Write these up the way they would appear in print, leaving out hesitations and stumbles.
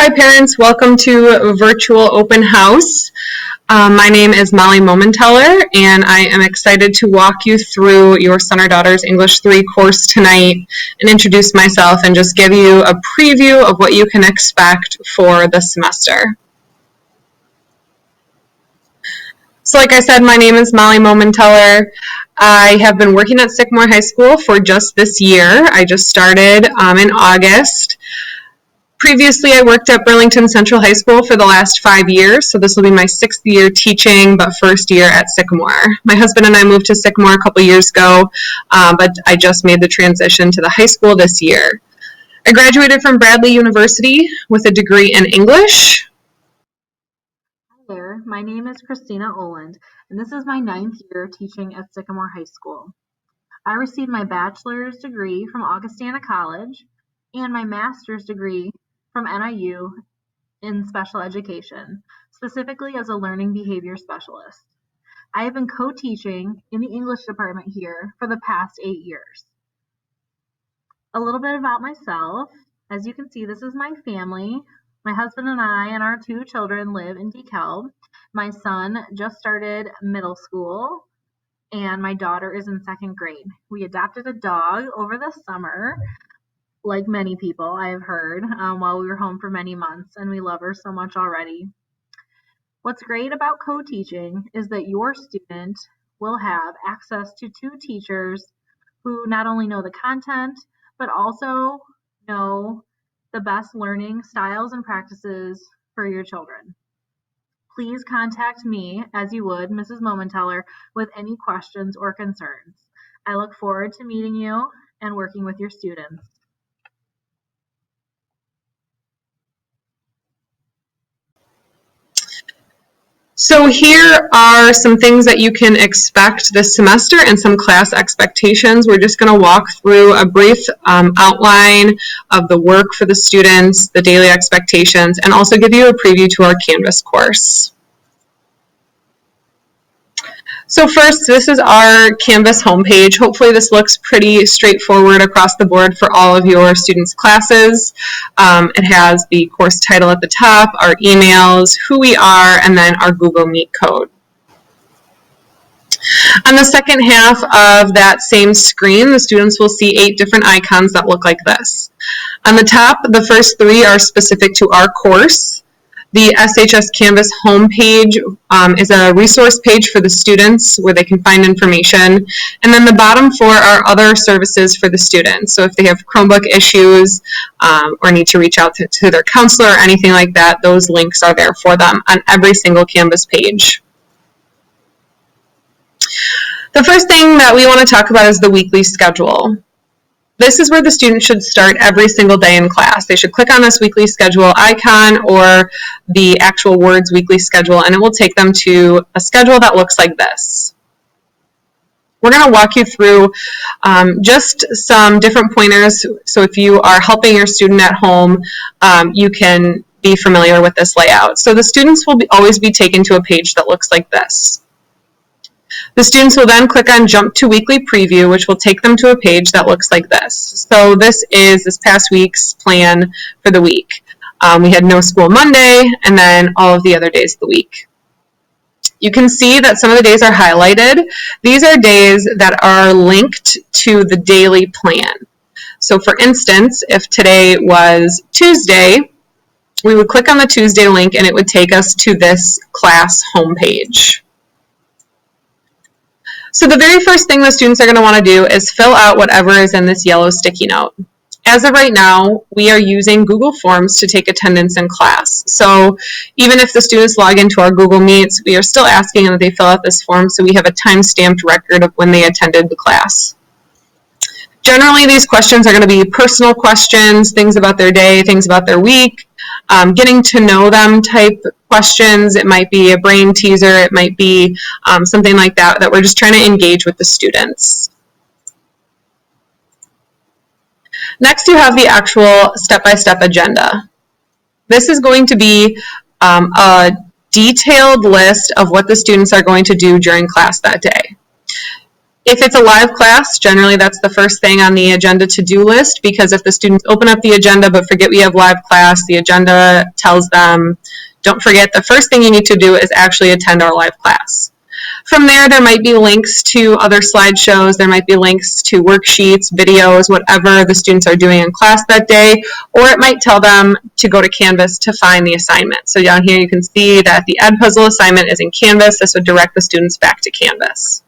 Hi parents, welcome to Virtual Open House. My name is Molly Momenteller and I am excited to walk you through your son or daughter's English 3 course tonight and introduce myself and just give you a preview of what you can expect for the semester. So like I said, my name is Molly Momenteller. I have been working at Sycamore High School for just this year. I just started in August. Previously, I worked at Burlington Central High School for the last 5 years, so this will be my 6th year teaching, but first year at Sycamore. My husband and I moved to Sycamore a couple years ago, but I just made the transition to the high school this year. I graduated from Bradley University with a degree in English. Hi there, my name is Christina Oland, and this is my 9th year teaching at Sycamore High School. I received my bachelor's degree from Augustana College and my master's degree from NIU in special education, specifically as a learning behavior specialist. I have been co-teaching in the English department here for the past 8 years. A little bit about myself. As you can see, this is my family. My husband and I and our 2 children live in DeKalb. My son just started middle school and my daughter is in 2nd grade. We adopted a dog over the summer, like many people I have heard, while we were home for many months, and we love her so much already. What's great about co-teaching is that your student will have access to 2 teachers who not only know the content, but also know the best learning styles and practices for your children. Please contact me, as you would, Mrs. Momenteller, with any questions or concerns. I look forward to meeting you and working with your students. So here are some things that you can expect this semester and some class expectations. We're just going to walk through a brief outline of the work for the students, the daily expectations, and also give you a preview to our Canvas course. So first, this is our Canvas homepage. Hopefully this looks pretty straightforward across the board for all of your students' classes. It has the course title at the top, our emails, who we are, and then our Google Meet code. On the second half of that same screen, the students will see 8 different icons that look like this. On the top, the first 3 are specific to our course. The SHS Canvas homepage is a resource page for the students where they can find information. And then the bottom 4 are other services for the students. So if they have Chromebook issues or need to reach out to their counselor or anything like that, those links are there for them on every single Canvas page. The first thing that we want to talk about is the weekly schedule. This is where the student should start every single day in class. They should click on this weekly schedule icon or the actual words weekly schedule, and it will take them to a schedule that looks like this. We're going to walk you through just some different pointers, so if you are helping your student at home, you can be familiar with this layout. So the students will always be taken to a page that looks like this. The students will then click on Jump to Weekly Preview, which will take them to a page that looks like this. So this is this past week's plan for the week. We had no school Monday, and then all of the other days of the week. You can see that some of the days are highlighted. These are days that are linked to the daily plan. So for instance, if today was Tuesday, we would click on the Tuesday link, and it would take us to this class homepage. So the very first thing the students are going to want to do is fill out whatever is in this yellow sticky note. As of right now, we are using Google Forms to take attendance in class. So even if the students log into our Google Meets, we are still asking that they fill out this form so we have a time-stamped record of when they attended the class. Generally, these questions are going to be personal questions, things about their day, things about their week, getting to know them type questions. It might be a brain teaser. It might be something like that we're just trying to engage with the students. Next, you have the actual step-by-step agenda. This is going to be a detailed list of what the students are going to do during class that day. If it's a live class, generally that's the first thing on the agenda to-do list, because if the students open up the agenda but forget we have live class, the agenda tells them, don't forget, the first thing you need to do is actually attend our live class. From there might be links to other slideshows, there might be links to worksheets, videos, whatever the students are doing in class that day, or it might tell them to go to Canvas to find the assignment. So down here you can see that the Edpuzzle assignment is in Canvas. This would direct the students back to Canvas.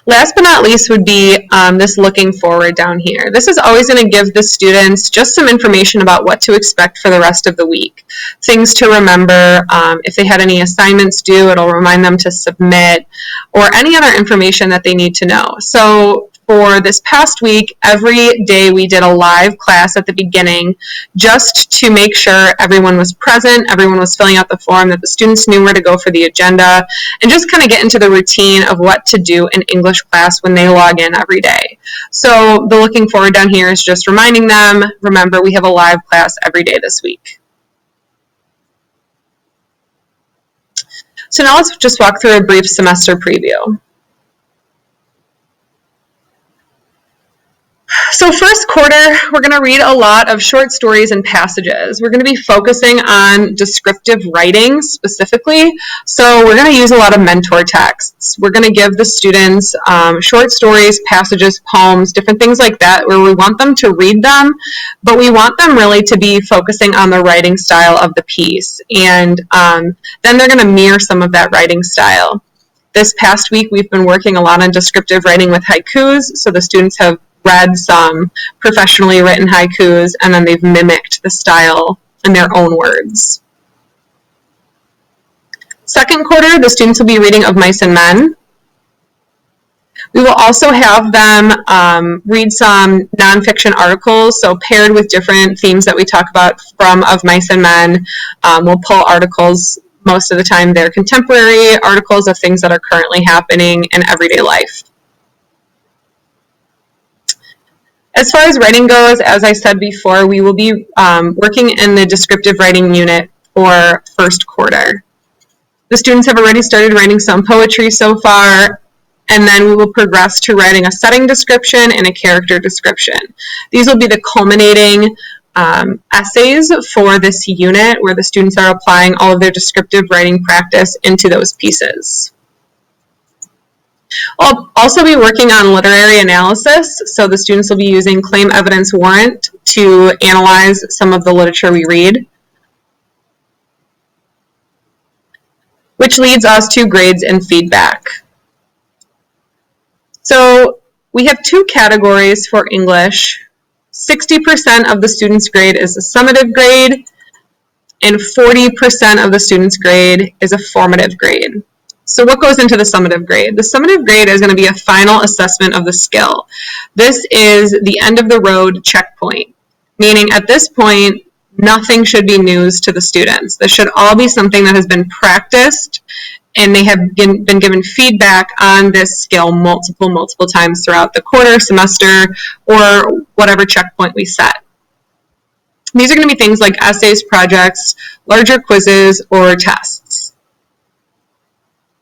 Last but not least would be this looking forward down here. This is always going to give the students just some information about what to expect for the rest of the week. Things to remember, if they had any assignments due, it'll remind them to submit, or any other information that they need to know. So for this past week, every day we did a live class at the beginning just to make sure everyone was present, everyone was filling out the form, that the students knew where to go for the agenda, and just kind of get into the routine of what to do in English class when they log in every day. So the looking forward down here is just reminding them, remember, we have a live class every day this week. So now let's just walk through a brief semester preview. So first quarter, we're going to read a lot of short stories and passages. We're going to be focusing on descriptive writing specifically. So we're going to use a lot of mentor texts. We're going to give the students short stories, passages, poems, different things like that, where we want them to read them, but we want them really to be focusing on the writing style of the piece. And then they're going to mirror some of that writing style. This past week, we've been working a lot on descriptive writing with haikus, so the students have read some professionally written haikus, and then they've mimicked the style in their own words. Second quarter, the students will be reading Of Mice and Men. We will also have them read some nonfiction articles, so paired with different themes that we talk about from Of Mice and Men. We'll pull articles, most of the time they're contemporary articles of things that are currently happening in everyday life. As far as writing goes, as I said before, we will be working in the descriptive writing unit for first quarter. The students have already started writing some poetry so far, and then we will progress to writing a setting description and a character description. These will be the culminating essays for this unit, where the students are applying all of their descriptive writing practice into those pieces. I'll also be working on literary analysis, so the students will be using claim evidence warrant to analyze some of the literature we read, which leads us to grades and feedback. So we have two categories for English. 60% of the student's grade is a summative grade, and 40% of the student's grade is a formative grade. So what goes into the summative grade? The summative grade is going to be a final assessment of the skill. This is the end of the road checkpoint, meaning at this point, nothing should be news to the students. This should all be something that has been practiced, and they have been given feedback on this skill multiple times throughout the quarter, semester, or whatever checkpoint we set. These are going to be things like essays, projects, larger quizzes, or tests.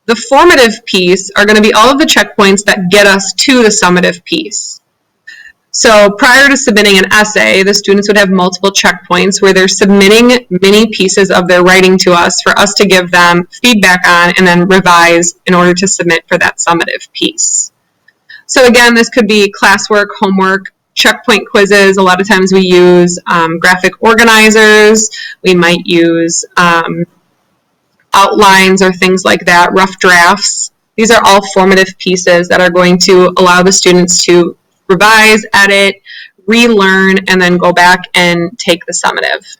The formative piece are going to be all of the checkpoints that get us to the summative piece. So prior to submitting an essay, the students would have multiple checkpoints where they're submitting mini pieces of their writing to us for us to give them feedback on and then revise in order to submit for that summative piece. So again, this could be classwork, homework, checkpoint quizzes. A lot of times we use graphic organizers. We might use outlines or things like that, rough drafts. These are all formative pieces that are going to allow the students to revise, edit, relearn, and then go back and take the summative.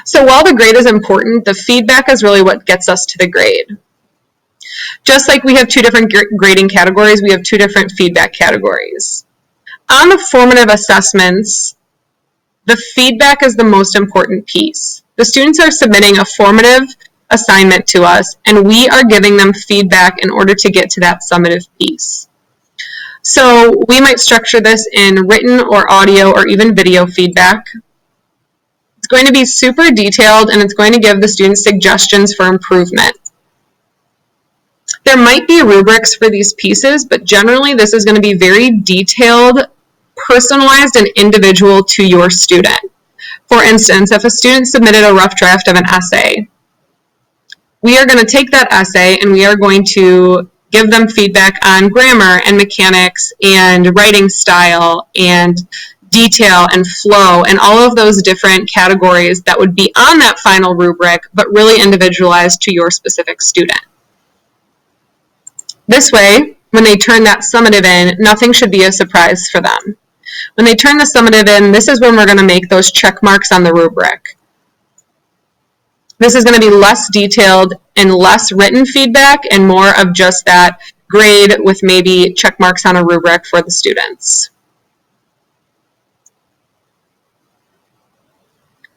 So while the grade is important, the feedback is really what gets us to the grade. Just like we have two different grading categories, we have two different feedback categories. On the formative assessments, the feedback is the most important piece. The students are submitting a formative assignment to us, and we are giving them feedback in order to get to that summative piece. So we might structure this in written or audio or even video feedback. It's going to be super detailed, and it's going to give the students suggestions for improvement. There might be rubrics for these pieces, but generally this is going to be very detailed, personalized, and individual to your student. For instance, if a student submitted a rough draft of an essay, we are going to take that essay and we are going to give them feedback on grammar and mechanics and writing style and detail and flow and all of those different categories that would be on that final rubric, but really individualized to your specific student. This way, when they turn that summative in, nothing should be a surprise for them. When they turn the summative in, this is when we're going to make those check marks on the rubric. This is going to be less detailed and less written feedback and more of just that grade with maybe check marks on a rubric for the students.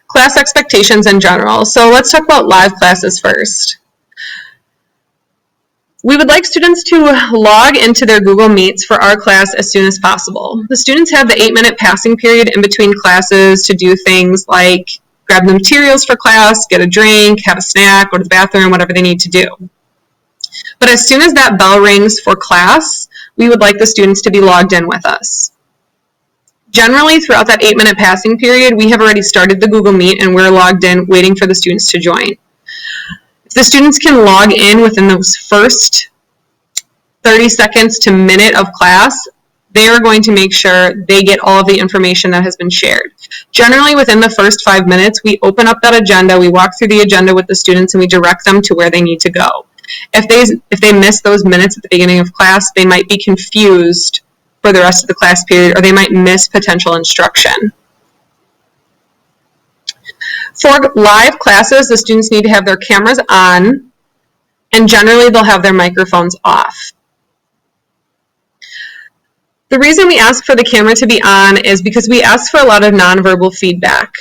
Class expectations in general. So let's talk about live classes first. We would like students to log into their Google Meets for our class as soon as possible. The students have the 8-minute passing period in between classes to do things like grab the materials for class, get a drink, have a snack, go to the bathroom, whatever they need to do. But as soon as that bell rings for class, we would like the students to be logged in with us. Generally, throughout that 8-minute passing period, we have already started the Google Meet and we're logged in waiting for the students to join. If the students can log in within those first 30 seconds to minute of class, they are going to make sure they get all of the information that has been shared. Generally, within the first 5 minutes, we open up that agenda, we walk through the agenda with the students, and we direct them to where they need to go. If they miss those minutes at the beginning of class, they might be confused for the rest of the class period, or they might miss potential instruction. For live classes, the students need to have their cameras on, and generally they'll have their microphones off. The reason we ask for the camera to be on is because we ask for a lot of nonverbal feedback.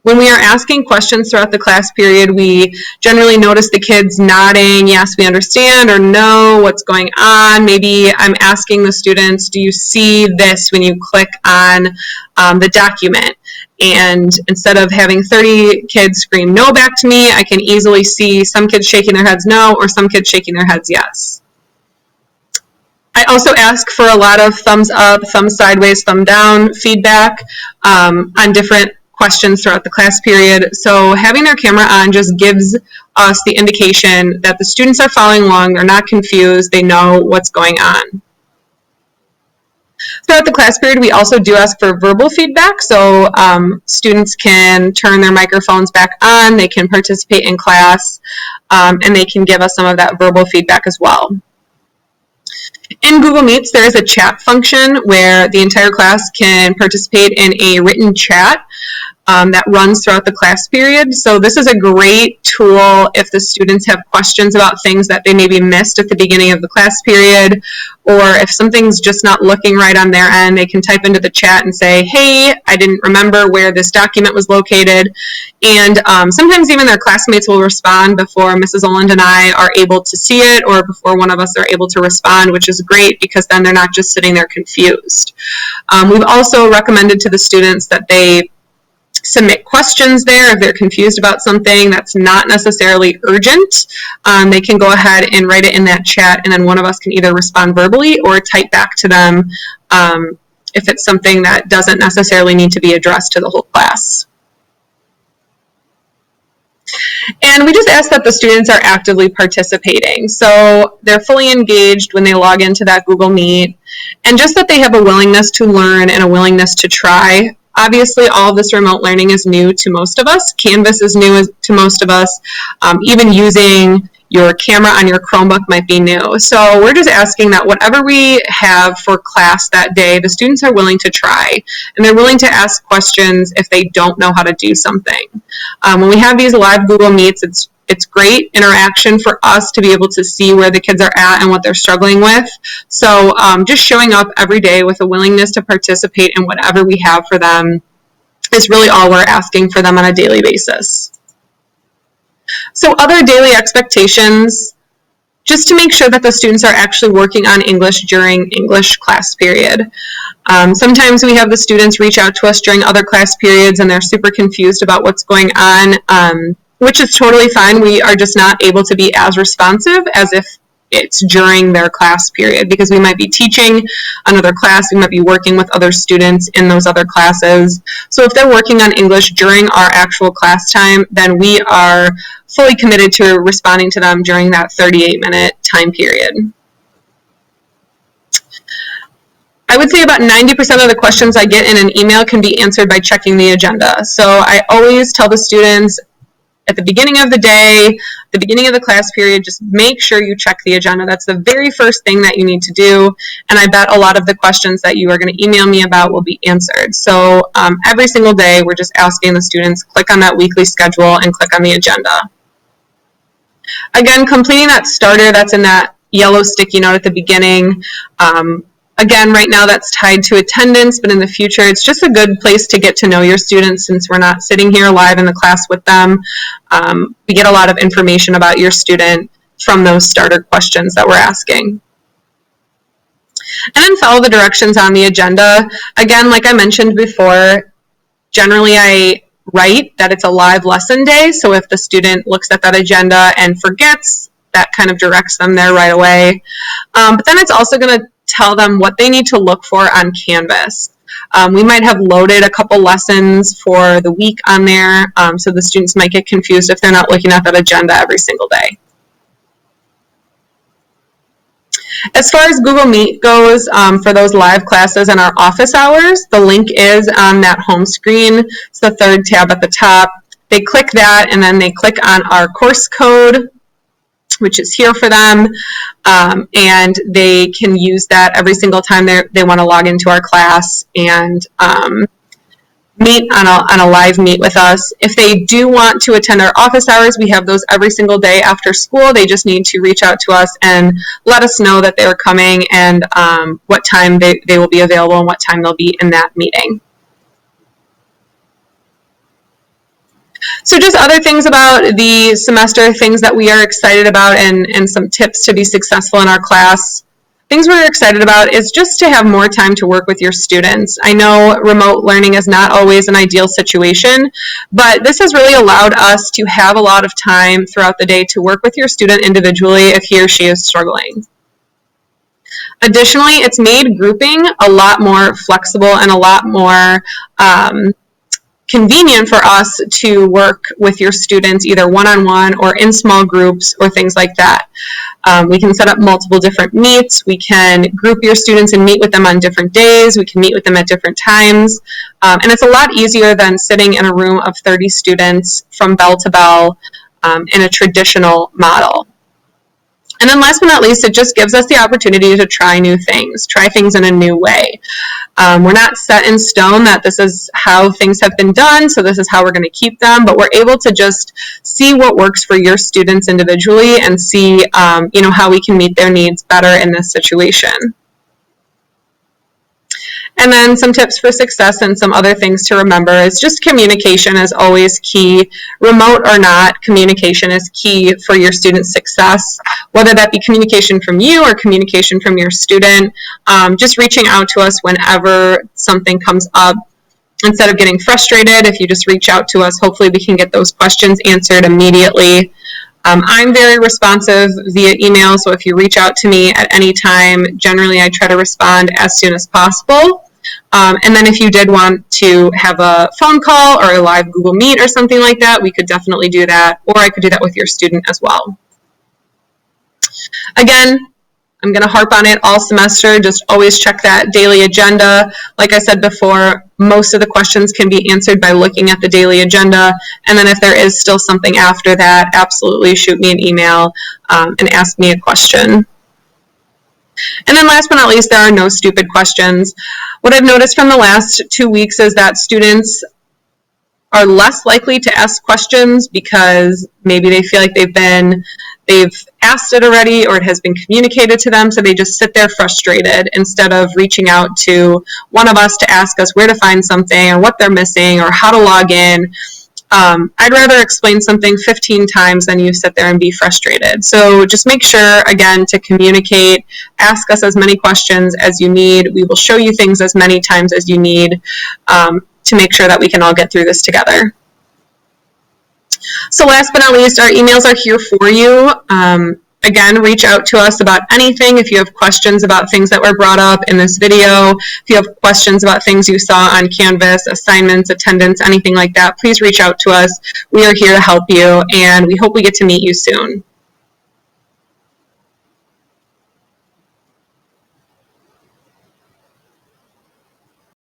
When we are asking questions throughout the class period, we generally notice the kids nodding, yes, we understand, or no, what's going on. Maybe I'm asking the students, do you see this when you click on the document? And instead of having 30 kids scream no back to me, I can easily see some kids shaking their heads no, or some kids shaking their heads yes. I also ask for a lot of thumbs up, thumbs sideways, thumb down feedback on different questions throughout the class period. So having their camera on just gives us the indication that the students are following along, they're not confused, they know what's going on. Throughout the class period, we also do ask for verbal feedback, so students can turn their microphones back on, they can participate in class, and they can give us some of that verbal feedback as well. In Google Meets, there is a chat function where the entire class can participate in a written chat that runs throughout the class period. So this is a great tool if the students have questions about things that they maybe missed at the beginning of the class period, or if something's just not looking right on their end, they can type into the chat and say, hey, I didn't remember where this document was located. And sometimes even their classmates will respond before Mrs. Oland and I are able to see it, or before one of us are able to respond, which is great because then they're not just sitting there confused. We've also recommended to the students that they submit questions there if they're confused about something that's not necessarily urgent. They can go ahead and write it in that chat, and then one of us can either respond verbally or type back to them if it's something that doesn't necessarily need to be addressed to the whole class. And we just ask that the students are actively participating. So they're fully engaged when they log into that Google Meet, and just that they have a willingness to learn and a willingness to try. Obviously, all of this remote learning is new to most of us. Canvas is new to most of us. Even using your camera on your Chromebook might be new. So we're just asking that whatever we have for class that day, the students are willing to try, and they're willing to ask questions if they don't know how to do something. When we have these live Google Meets, it's great interaction for us to be able to see where the kids are at and what they're struggling with. So just showing up every day with a willingness to participate in whatever we have for them is really all we're asking for them on a daily basis. So other daily expectations, just to make sure that the students are actually working on English during English class period. Sometimes we have the students reach out to us during other class periods and they're super confused about what's going on, which is totally fine. We are just not able to be as responsive as if it's during their class period, because we might be teaching another class, we might be working with other students in those other classes. So if they're working on English during our actual class time, then we are fully committed to responding to them during that 38-minute time period. I would say about 90% of the questions I get in an email can be answered by checking the agenda. So I always tell the students at the beginning of the day, the beginning of the class period, just make sure you check the agenda. That's the very first thing that you need to do. And I bet a lot of the questions that you are going to email me about will be answered. So every single day, we're just asking the students, click on that weekly schedule and click on the agenda. Again, completing that starter, that's in that yellow sticky note at the beginning. Again, right now that's tied to attendance, but in the future, it's just a good place to get to know your students since we're not sitting here live in the class with them. We get a lot of information about your student from those starter questions that we're asking. And then follow the directions on the agenda. Again, like I mentioned before, generally I write that it's a live lesson day, so if the student looks at that agenda and forgets, that kind of directs them there right away. But then it's also going to tell them what they need to look for on Canvas. We might have loaded a couple lessons for the week on there, so the students might get confused if they're not looking at that agenda every single day. As far as Google Meet goes, for those live classes and our office hours, the link is on that home screen. It's the third tab at the top. They click that, and then they click on our course code, which is here for them, and they can use that every single time they want to log into our class and meet on a live meet with us. If they do want to attend our office hours, we have those every single day after school. They just need to reach out to us and let us know that they're coming and what time they will be available and what time they'll be in that meeting. So just other things about the semester, things that we are excited about, and some tips to be successful in our class. Things we're excited about is just to have more time to work with your students. I know remote learning is not always an ideal situation, but this has really allowed us to have a lot of time throughout the day to work with your student individually if he or she is struggling. Additionally, it's made grouping a lot more flexible and a lot more convenient for us to work with your students either one-on-one or in small groups or things like that. We can set up multiple different meets. We can group your students and meet with them on different days. We can meet with them at different times. And it's a lot easier than sitting in a room of 30 students from bell to bell in a traditional model. And then last but not least, it just gives us the opportunity to try new things, try things in a new way. We're not set in stone that this is how things have been done, so this is how we're going to keep them, but we're able to just see what works for your students individually and see how we can meet their needs better in this situation. And then some tips for success and some other things to remember is just communication is always key. Remote or not, communication is key for your student's success, whether that be communication from you or communication from your student. Just reaching out to us whenever something comes up. Instead of getting frustrated, if you just reach out to us, hopefully we can get those questions answered immediately. I'm very responsive via email, so if you reach out to me at any time, generally I try to respond as soon as possible. And then if you did want to have a phone call or a live Google Meet or something like that, we could definitely do that, or I could do that with your student as well. Again, I'm going to harp on it all semester. Just always check that daily agenda. Like I said before, most of the questions can be answered by looking at the daily agenda. And then if there is still something after that, absolutely shoot me an email and ask me a question. And then last but not least, there are no stupid questions. What I've noticed from the last 2 weeks is that students are less likely to ask questions because maybe they feel like they've asked it already or it has been communicated to them, so they just sit there frustrated instead of reaching out to one of us to ask us where to find something or what they're missing or how to log in. I'd rather explain something 15 times than you sit there and be frustrated. So just make sure, again, to communicate, ask us as many questions as you need. We will show you things as many times as you need to make sure that we can all get through this together. So last but not least, our emails are here for you. Again, reach out to us about anything. If you have questions about things that were brought up in this video, if you have questions about things you saw on Canvas, assignments, attendance, anything like that, please reach out to us. We are here to help you, and we hope we get to meet you soon.